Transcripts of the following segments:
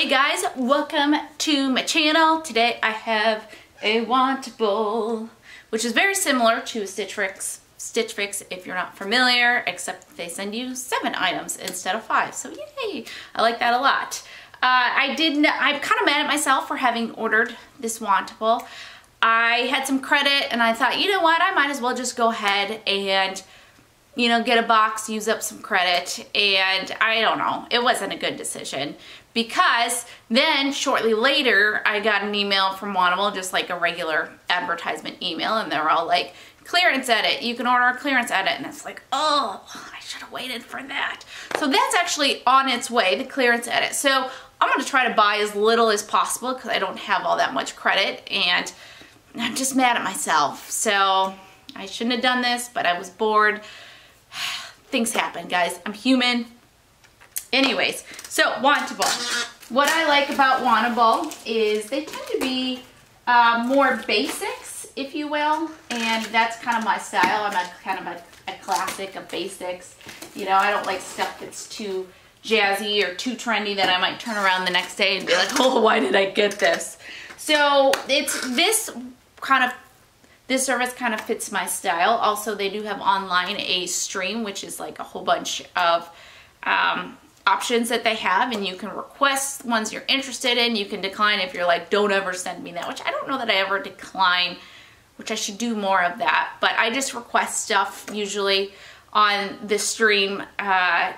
Hey guys, welcome to my channel. Today I have a Wantable, which is very similar to Stitch Fix if you're not familiar, except they send you 7 items instead of 5. So yay, I like that a lot. I'm kind of mad at myself for having ordered this Wantable. I had some credit and I thought, you know what, I might as well just go ahead and get a box, use up some credit, and I don't know, it wasn't a good decision because then shortly later I got an email from Wantable, just like a regular advertisement email, and they're all like, clearance edit, you can order a clearance edit, and it's like, oh, I should have waited for that. So that's actually on its way, the clearance edit. So I'm going to try to buy as little as possible because I don't have all that much credit, and I'm just mad at myself. So I shouldn't have done this, but I was bored. Things happen, guys. I'm human. Anyways, so Wantable. What I like about Wantable is they tend to be more basics, if you will, and that's kind of my style. I'm kind of a classic of basics. I don't like stuff that's too jazzy or too trendy that I might turn around the next day and be like, oh, why did I get this? So this service kind of fits my style. Also, they do have online a stream, which is like a whole bunch of options that they have, and you can request ones you're interested in. You can decline if you're like, don't ever send me that, which I don't know that I ever decline, which I should do more of that. But I just request stuff usually on the stream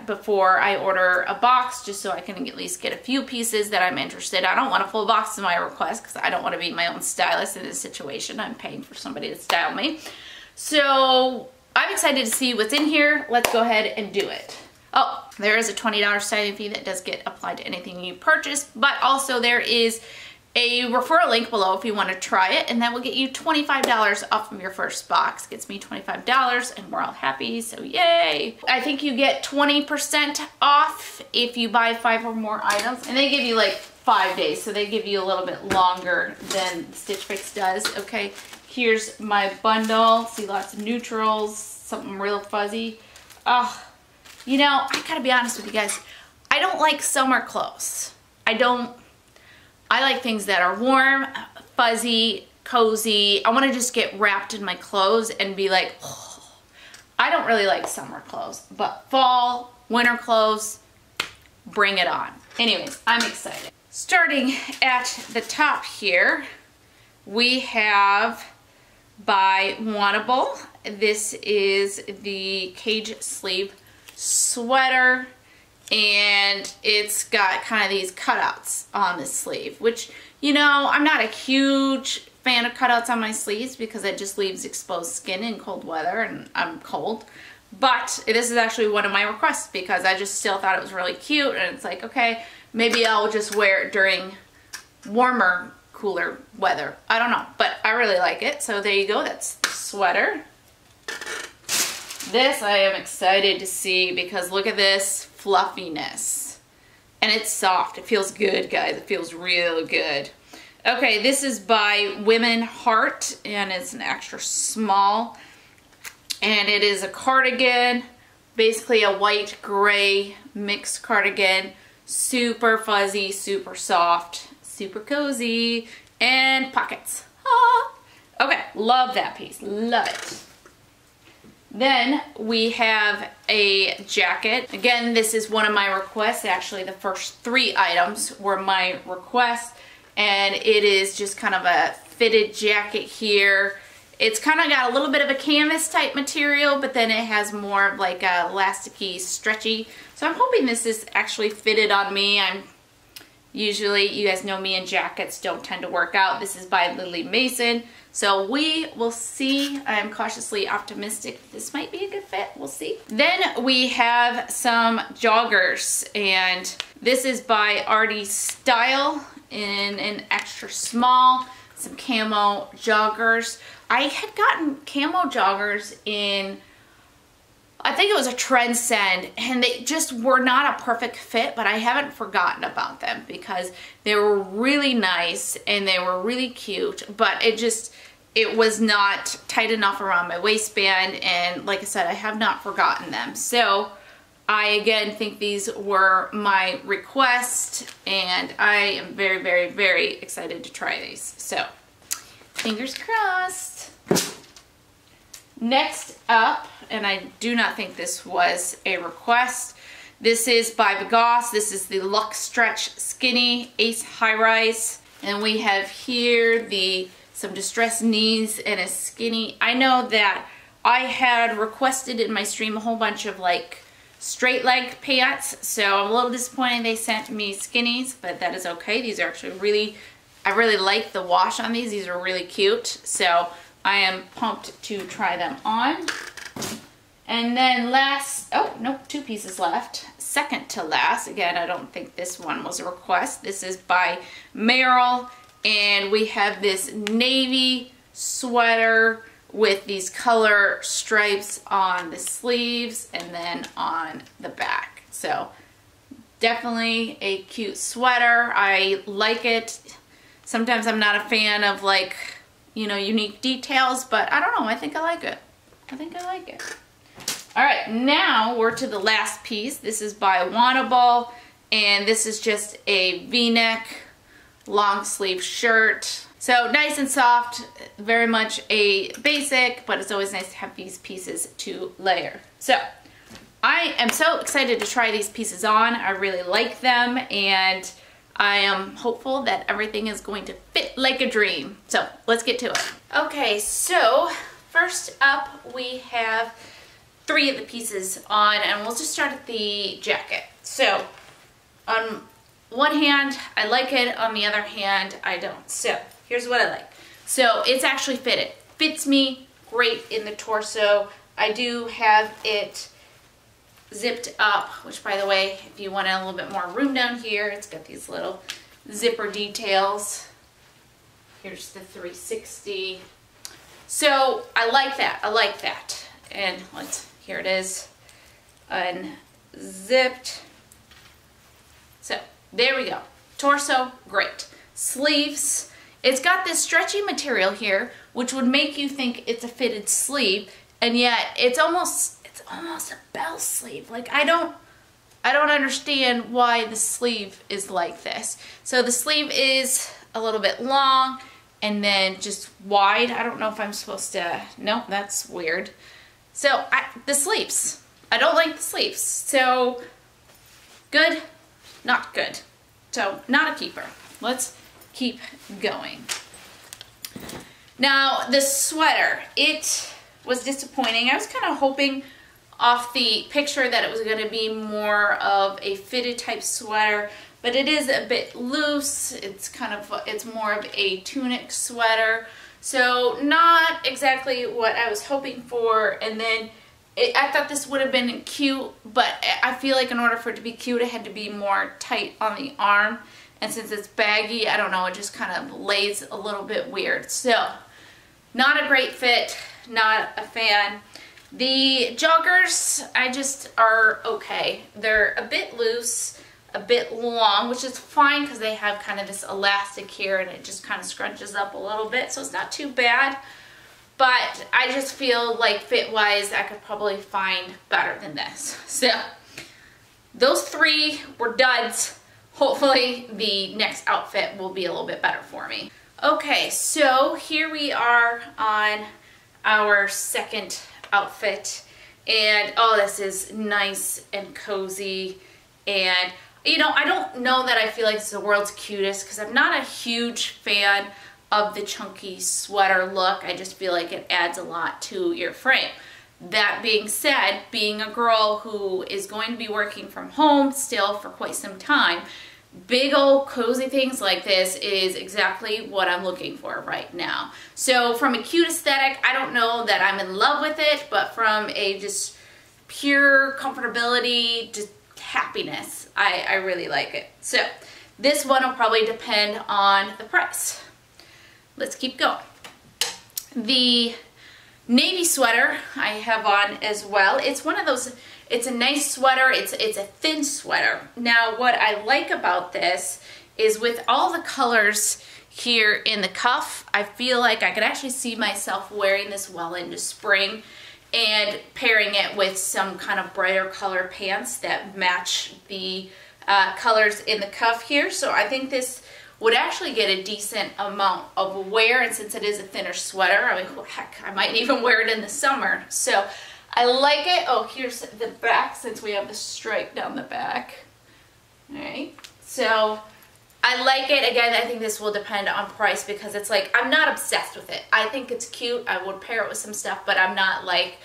before I order a box, just so I can at least get a few pieces that I'm interested in. I don't want a full box of my request because I don't want to be my own stylist in this situation. I'm paying for somebody to style me. So I'm excited to see what's in here. Let's go ahead and do it. Oh, there is a $20 styling fee that does get applied to anything you purchase, but also there is a referral link below if you want to try it, and that will get you $25 off of your first box. Gets me $25 and we're all happy, so yay. I think you get 20% off if you buy 5 or more items, and they give you like 5 days, so they give you a little bit longer than Stitch Fix does. Okay, here's my bundle. See, lots of neutrals, something real fuzzy. Oh, I gotta be honest with you guys, I don't like summer clothes. I like things that are warm, fuzzy, cozy. I want to just get wrapped in my clothes and be like, oh. I don't really like summer clothes, but fall, winter clothes, bring it on. Anyways, I'm excited. Starting at the top here, we have by Wantable. This is the cage sleeve sweater, and it's got kind of these cutouts on the sleeve, which, I'm not a huge fan of cutouts on my sleeves because it just leaves exposed skin in cold weather, and I'm cold. But this is actually one of my requests because I just still thought it was really cute, and it's like, okay, maybe I'll just wear it during warmer, cooler weather. I don't know, but I really like it. So there you go, that's the sweater. This I am excited to see because look at this fluffiness. And it's soft. It feels good, guys. It feels real good. Okay, this is by Women Heart, and it's an extra small. And it is a cardigan, basically a white-gray mixed cardigan. Super fuzzy, super soft, super cozy, and pockets. Ah. Okay, love that piece. Love it. Then we have a jacket. Again, this is one of my requests. Actually, the first 3 items were my requests, and it is just kind of a fitted jacket here. It's kind of got a little bit of a canvas type material, but then it has more of like a elasticy, stretchy. So I'm hoping this is actually fitted on me. Usually, you guys know me, and jackets don't tend to work out. This is by Lily Mason. So we will see. I'm cautiously optimistic this might be a good fit. We'll see. Then we have some joggers, and this is by Artie Style in an extra small. Some camo joggers. I had gotten camo joggers in, I think it was a trend send, and they just were not a perfect fit, but I haven't forgotten about them because they were really nice and they were really cute, but it was not tight enough around my waistband, and like I said, I have not forgotten them. So I again think these were my request, and I am very, very, very excited to try these. So, fingers crossed. Next up, and I do not think this was a request, this is by Goss. This is the Luxe Stretch Skinny Ace High Rise. And we have here some distressed knees and a skinny. I know that I had requested in my stream a whole bunch of like straight leg pants, so I'm a little disappointed they sent me skinnies, but that is okay. These are actually I really like the wash on these. These are really cute, so I am pumped to try them on. And then last, oh, nope, 2 pieces left. Second to last, again, I don't think this one was a request. This is by Merrell, and we have this navy sweater with these color stripes on the sleeves and then on the back. So definitely a cute sweater. I like it. Sometimes I'm not a fan of like, you know, unique details, but I don't know, I think I like it. I think I like it. All right, now we're to the last piece. This is by Wantable, and this is just a V-neck long sleeve shirt. So nice and soft, very much a basic, but it's always nice to have these pieces to layer. So I am so excited to try these pieces on. I really like them, and I am hopeful that everything is going to fit like a dream. So let's get to it. Okay, so first up we have 3 of the pieces on, and we'll just start at the jacket. So on one hand, I like it. On the other hand, I don't. So here's what I like. So it's actually fitted. Fits me great in the torso. I do have it zipped up, which by the way, if you want a little bit more room down here, it's got these little zipper details. Here's the 360. So I like that. I like that. And here it is, unzipped. So there we go. Torso, great. Sleeves, it's got this stretchy material here, which would make you think it's a fitted sleeve, and yet it's almost a bell sleeve. Like I don't understand why the sleeve is like this. So the sleeve is a little bit long and then just wide. I don't know if I'm supposed to, no, that's weird. So the sleeves, I don't like the sleeves. So good, not good. So not a keeper. Let's keep going. Now the sweater, it was disappointing. I was kind of hoping off the picture that it was going to be more of a fitted type sweater, but it is a bit loose. It's more of a tunic sweater. So not exactly what I was hoping for, and then I thought this would have been cute, but I feel like in order for it to be cute, it had to be more tight on the arm, and since it's baggy, I don't know, it just kind of lays a little bit weird. So not a great fit, not a fan. The joggers, I just are okay. They're a bit loose, a bit long, which is fine because they have kind of this elastic here and it just kind of scrunches up a little bit, so it's not too bad. But I just feel like fit-wise, I could probably find better than this. So those 3 were duds. Hopefully the next outfit will be a little bit better for me. Okay, so here we are on our second outfit, and oh, this is nice and cozy. And you know, I don't know that I feel like it's the world's cutest because I'm not a huge fan of the chunky sweater look. I just feel like it adds a lot to your frame. That being said, being a girl who is going to be working from home still for quite some time, big old cozy things like this is exactly what I'm looking for right now. So from a cute aesthetic, I don't know that I'm in love with it, but from a just pure comfortability, just happiness, I really like it. So this one will probably depend on the price. Let's keep going. The navy sweater I have on as well. It's one of those, it's a nice sweater, it's a thin sweater. Now what I like about this is with all the colors here in the cuff, I feel like I could actually see myself wearing this well into spring. and pairing it with some kind of brighter color pants that match the colors in the cuff here. So I think this would actually get a decent amount of wear, and since it is a thinner sweater, I mean, heck, I might even wear it in the summer. So I like it. Oh, here's the back, since we have the stripe down the back. All right, so I like it. Again, I think this will depend on price, because it's like, I'm not obsessed with it. I think it's cute. I would pair it with some stuff, but I'm not like,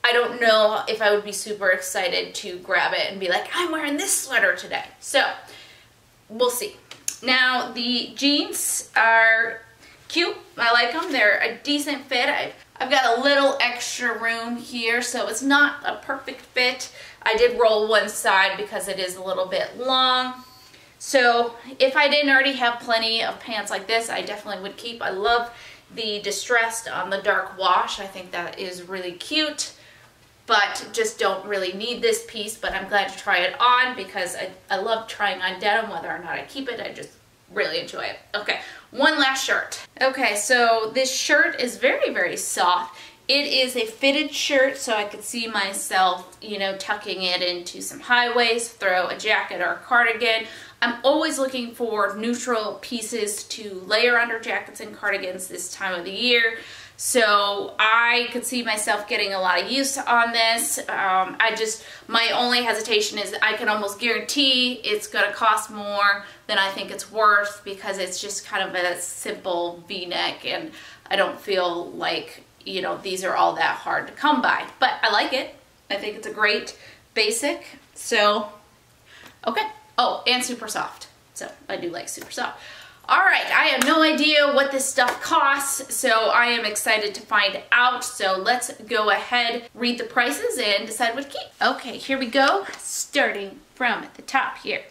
I don't know if I would be super excited to grab it and be like, I'm wearing this sweater today. So we'll see. Now, the jeans are cute. I like them. They're a decent fit. I've got a little extra room here, so it's not a perfect fit. I did roll one side because it is a little bit long. So if I didn't already have plenty of pants like this, I definitely would keep. I love the distressed on the dark wash. I think that is really cute, but just don't really need this piece. But I'm glad to try it on, because I love trying on denim. Whether or not I keep it, I just really enjoy it. Okay, one last shirt. Okay, so this shirt is very, very soft. It is a fitted shirt, so I could see myself, you know, tucking it into some high waist, throw a jacket or a cardigan. I'm always looking for neutral pieces to layer under jackets and cardigans this time of the year. So I could see myself getting a lot of use on this. My only hesitation is I can almost guarantee it's going to cost more than I think it's worth, because it's just kind of a simple V-neck, and I don't feel like, you know, these are all that hard to come by. But I like it. I think it's a great basic. So, okay. Oh, and super soft. So I do like super soft. All right, I have no idea what this stuff costs, so I am excited to find out. So let's go ahead, read the prices, and decide what to keep. Okay, here we go. Starting from the top here,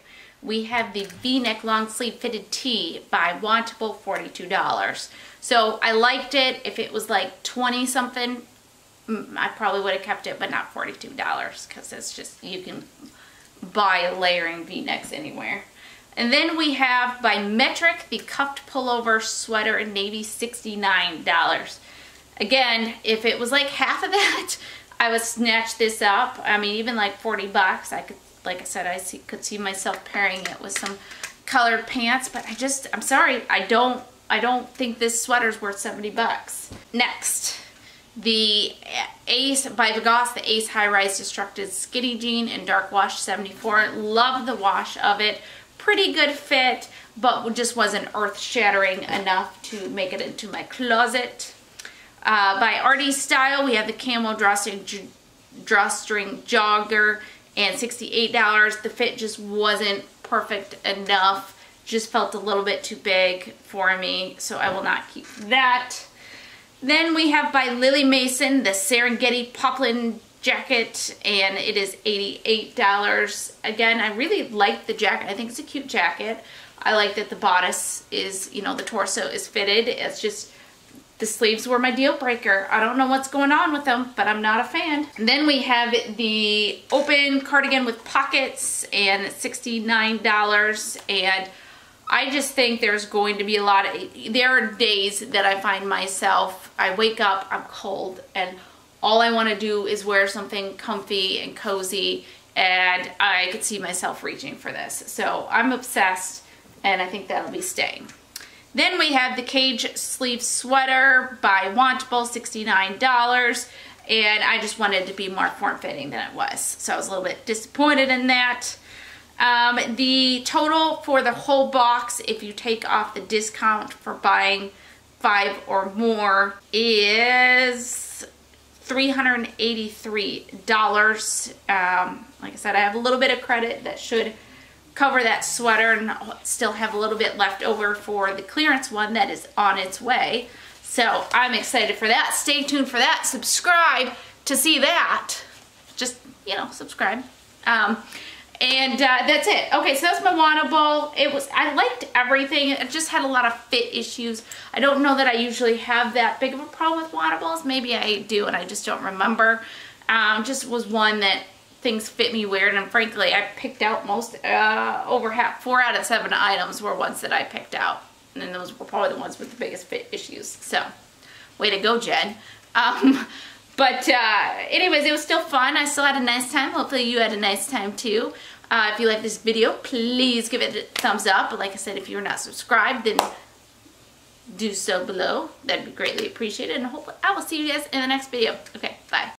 we have the V-neck long sleeve fitted tee by Wantable, $42. So I liked it. If it was like 20 something, I probably would have kept it, but not $42, because it's just, you can buy layering V-necks anywhere. And then we have by Metric the cuffed pullover sweater in navy, $69. Again, if it was like half of that, I would snatch this up. I mean, even like 40 bucks, I could, like I said, could see myself pairing it with some colored pants, but I'm sorry, I don't think this sweater's worth 70 bucks. Next, the Ace by Vegas, the Ace High Rise Destructed Skinny Jean in dark wash, $74. Love the wash of it. Pretty good fit, but just wasn't earth-shattering enough to make it into my closet. By Artie Style, we have the Camo Drawstring Jogger, and $68. The fit just wasn't perfect enough. Just felt a little bit too big for me, so I will not keep that. Then we have by Lily Mason the Serengeti Poplin jacket, and it is $88. Again, I really like the jacket. I think it's a cute jacket. I like that the bodice is, you know, the torso is fitted. It's just, the sleeves were my deal breaker. I don't know what's going on with them, but I'm not a fan. And then we have the open cardigan with pockets, and it's $69. And I just think there's going to be a lot of, there are days that I find myself, I wake up, I'm cold, and all I want to do is wear something comfy and cozy, and I could see myself reaching for this. So I'm obsessed, and I think that'll be staying. Then we have the Cage Sleeve Sweater by Wantable, $69, and I just wanted it to be more form-fitting than it was. So I was a little bit disappointed in that. The total for the whole box, if you take off the discount for buying 5 or more, is $383. Like I said, I have a little bit of credit that should cover that sweater, and still have a little bit left over for the clearance one that is on its way. So I'm excited for that. Stay tuned for that. Subscribe to see that. Just, you know, subscribe. And that's it. Okay, so that's my Wantable. I liked everything. It just had a lot of fit issues. I don't know that I usually have that big of a problem with Wantables. Maybe I do and I just don't remember. Just was one that things fit me weird, and frankly, I picked out most, over 4 out of 7 items were ones that I picked out. And those were probably the ones with the biggest fit issues. So, way to go, Jen. But But anyways, it was still fun. I still had a nice time. Hopefully you had a nice time too. If you like this video, please give it a thumbs up. But like I said, if you're not subscribed, then do so below. That'd be greatly appreciated. And hopefully I will see you guys in the next video. Okay, bye.